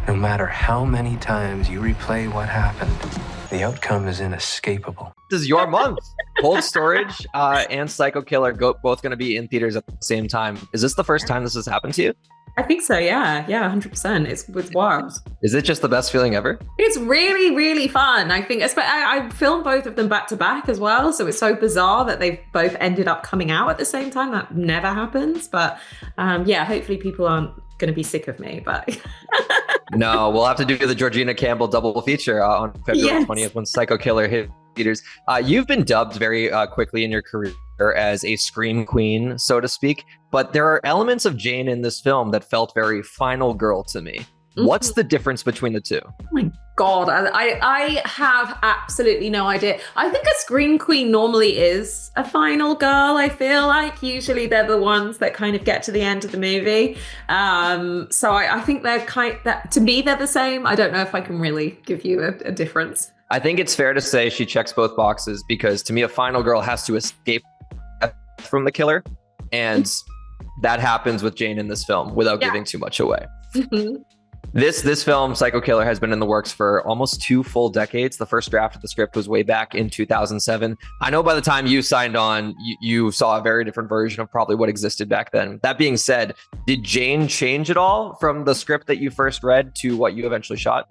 No matter how many times you replay what happened, the outcome is inescapable. This is your month. Cold Storage and Psycho Killer both going to be in theaters at the same time. Is this the first time this has happened to you? I think so, yeah, 100%. It's wild. Is it just the best feeling ever? It's really, really fun. I think, I filmed both of them back to back as well, so it's so bizarre that they've both ended up coming out at the same time. That never happens, but hopefully people aren't going to be sick of me, but... No, we'll have to do the Georgina Campbell double feature on February 20th when Psycho Killer hit theaters. You've been dubbed very quickly in your career as a scream queen, so to speak, but there are elements of Jane in this film that felt very final girl to me. Mm-hmm. What's the difference between the two? Oh my God, I have absolutely no idea. I think a scream queen normally is a final girl, I feel like. Usually they're the ones that kind of get to the end of the movie. So I think to me, they're the same. I don't know if I can really give you a difference. I think it's fair to say she checks both boxes, because to me, a final girl has to escape from the killer. And that happens with Jane in this film without giving too much away. Mm-hmm. This film, Psycho Killer, has been in the works for almost 2 full decades. The first draft of the script was way back in 2007. I know by the time you signed on, you saw a very different version of probably what existed back then. That being said, did Jane change at all from the script that you first read to what you eventually shot?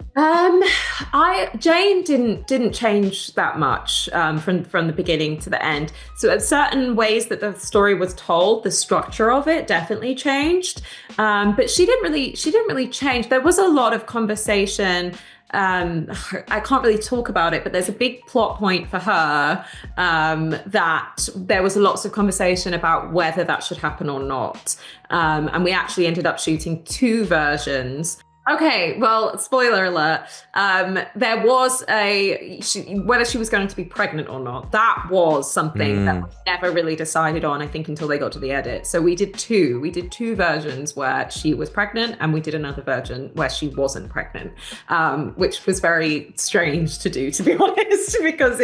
Jane didn't change that much from the beginning to the end. So in certain ways that the story was told, the structure of it definitely changed. But she didn't really change. There was a lot of conversation. I can't really talk about it, but there's a big plot point for her that there was lots of conversation about whether that should happen or not. And we actually ended up shooting 2 versions. Okay, well, spoiler alert. There was whether she was going to be pregnant or not. That was something that was never really decided on, I think, until they got to the edit. So we did 2. We did 2 versions where she was pregnant, and we did another version where she wasn't pregnant, which was very strange to do, to be honest, because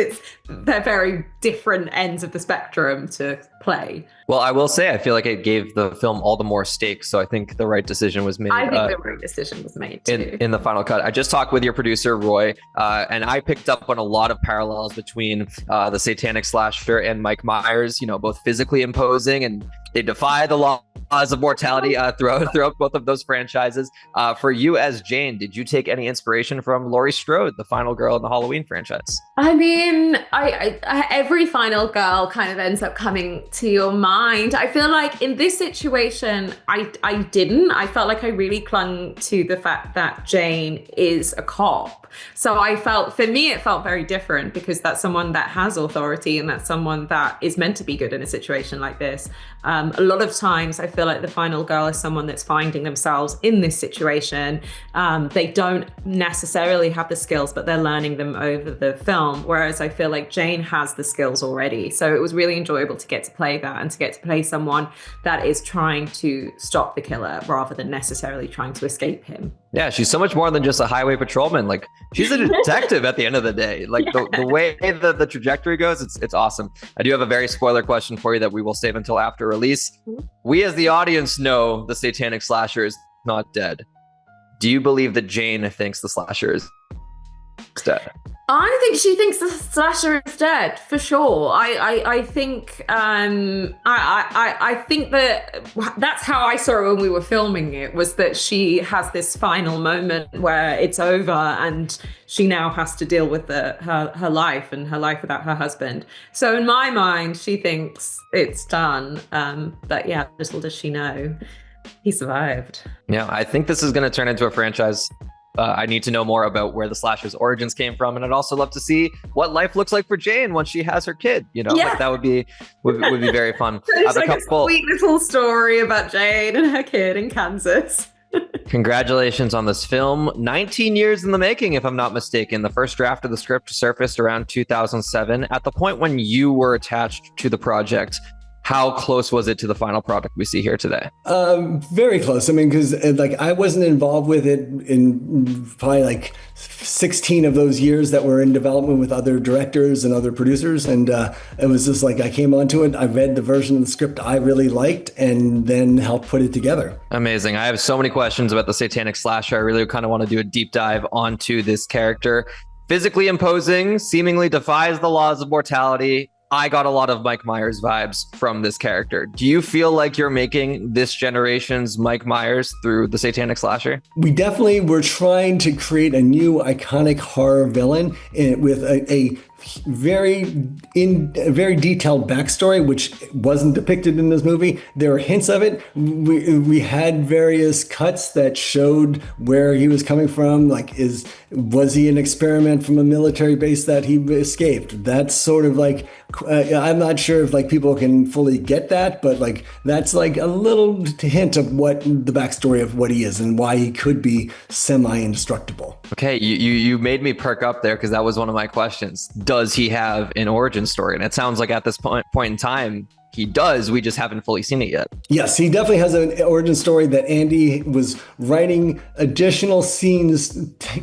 they're very different ends of the spectrum to play. Well, I will say, I feel like it gave the film all the more stakes. So I think the right decision was made. I think the right decision was made too. In the final cut. I just talked with your producer, Roy, and I picked up on a lot of parallels between the satanic slasher and Mike Myers, both physically imposing, and they defy the laws of mortality throughout both of those franchises. For you as Jane, did you take any inspiration from Laurie Strode, the final girl in the Halloween franchise? I mean, every final girl kind of ends up coming to your mind. I feel like in this situation, I didn't. I felt like I really clung to the fact that Jane is a cop. So for me, it felt very different, because that's someone that has authority, and that's someone that is meant to be good in a situation like this. A lot of times I feel like the final girl is someone that's finding themselves in this situation. They don't necessarily have the skills, but they're learning them over the film. Whereas I feel like Jane has the skills already. So it was really enjoyable to get to play that, and to get to play someone that is trying to stop the killer rather than necessarily trying to escape him. Yeah, she's so much more than just a highway patrolman. Like, she's a detective at the end of the day. Like, the way the trajectory goes, it's awesome. I do have a very spoiler question for you that we will save until after release. We as the audience know the satanic slasher is not dead. Do you believe that Jane thinks the slasher is dead? I think she thinks the slasher is dead, for sure. I think I think that's how I saw it when we were filming it, was that she has this final moment where it's over and she now has to deal with her life and her life without her husband. So in my mind, she thinks it's done. But yeah, little does she know, he survived. Yeah, I think this is going to turn into a franchise. I need to know more about where the slasher's origins came from, and I'd also love to see what life looks like for Jane once she has her kid. Like, that would be very fun. It's like a sweet little story about Jane and her kid in Kansas. Congratulations on this film. 19 years in the making, if I'm not mistaken. The first draft of the script surfaced around 2007. At the point when you were attached to the project, How close was it to the final product we see here today? Very close. I mean, because like I wasn't involved with it in probably like 16 of those years that were in development with other directors and other producers. And it was just like I came onto it. I read the version of the script I really liked and then helped put it together. Amazing. I have so many questions about the satanic slasher. I really kind of want to do a deep dive onto this character. Physically imposing, seemingly defies the laws of mortality. I got a lot of Mike Myers vibes from this character. Do you feel like you're making this generation's Mike Myers through the satanic slasher? We definitely were trying to create a new iconic horror villain with a very detailed backstory, which wasn't depicted in this movie. There were hints of it. We had various cuts that showed where he was coming from. Like, was he an experiment from a military base that he escaped? That's sort of like, I'm not sure if like people can fully get that, but like that's like a little hint of what the backstory of what he is and why he could be semi-indestructible. Okay, you made me perk up there because that was one of my questions. Does he have an origin story? And it sounds like at this point in time, he does. We just haven't fully seen it yet. Yes, he definitely has an origin story that Andy was writing additional scenes,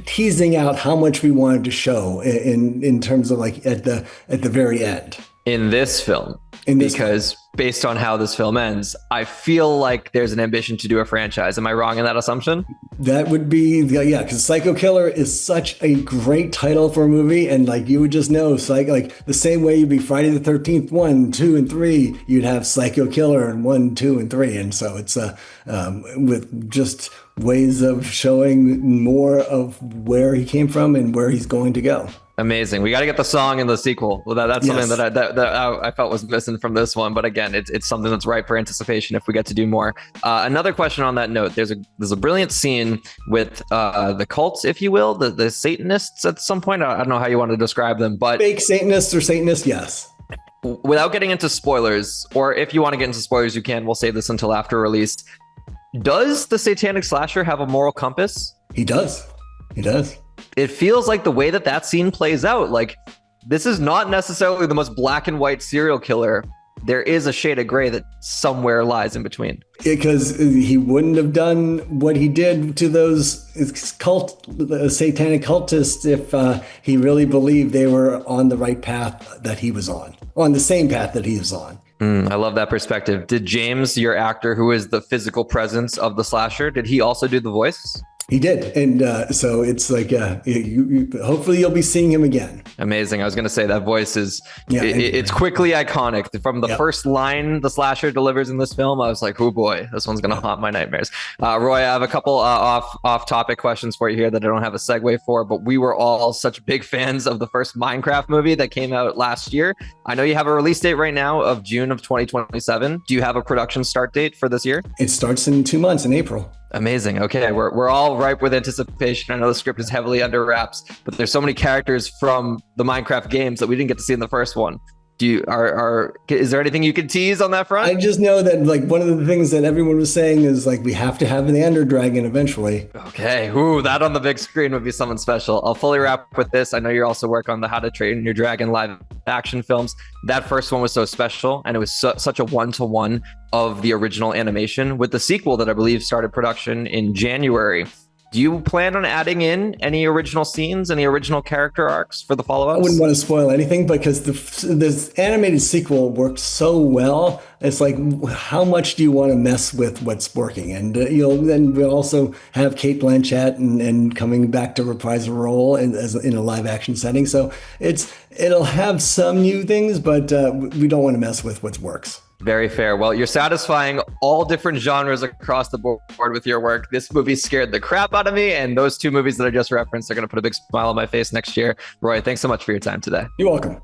teasing out how much we wanted to show in terms of like at the very end. In this film. Because based on how this film ends, I feel like there's an ambition to do a franchise. Am I wrong in that assumption? That would be, yeah, because Psycho Killer is such a great title for a movie. And like you would just know, like the same way you'd be Friday the 13th, 1, 2, and 3, you'd have Psycho Killer in 1, 2, and 3. And so it's with just ways of showing more of where he came from and where he's going to go. Amazing. We got to get the song in the sequel. Well, that's something that I felt was missing from this one. But again, it's something that's ripe for anticipation if we get to do more. Another question on that note, there's a brilliant scene with the cults, if you will, the Satanists at some point. I don't know how you want to describe them, but fake Satanists or Satanists, yes. Without getting into spoilers, or if you want to get into spoilers, you can. We'll save this until after release. Does the satanic slasher have a moral compass? He does. He does. It feels like the way that scene plays out, like this is not necessarily the most black and white serial killer. There is a shade of gray that somewhere lies in between. Because he wouldn't have done what he did to those satanic cultists if he really believed they were on the right path that he was on the same path that he was on. I love that perspective. Did James, your actor, who is the physical presence of the slasher, did he also do the voice? He did. And so it's like, hopefully you'll be seeing him again. Amazing. I was going to say that voice is, it's quickly iconic. From the first line the slasher delivers in this film, I was like, oh boy, this one's going to haunt my nightmares. Roy, I have a couple off-topic questions for you here that I don't have a segue for, but we were all such big fans of the first Minecraft movie that came out last year. I know you have a release date right now of June of 2027. Do you have a production start date for this year? It starts in 2 months in April. Amazing. Okay, we're all ripe with anticipation. I know the script is heavily under wraps, but there's so many characters from the Minecraft games that we didn't get to see in the first one. Is there anything you can tease on that front? I just know that like one of the things that everyone was saying is like we have to have the Ender Dragon eventually. Okay, that on the big screen would be something special. I'll fully wrap with this. I know you're also working on the How to Train Your Dragon live action films. That first one was so special, and it was such a one-to-one of the original animation with the sequel that I believe started production in January. Do you plan on adding in any original scenes, any original character arcs for the follow-ups? I wouldn't want to spoil anything because this animated sequel worked so well. It's like, how much do you want to mess with what's working? And then we'll also have Cate Blanchett and coming back to reprise a role in a live action setting. So it'll have some new things, but we don't want to mess with what works. Very fair. Well, you're satisfying all different genres across the board with your work. This movie scared the crap out of me, and those two movies that I just referenced are going to put a big smile on my face next year. Roy, thanks so much for your time today. You're welcome.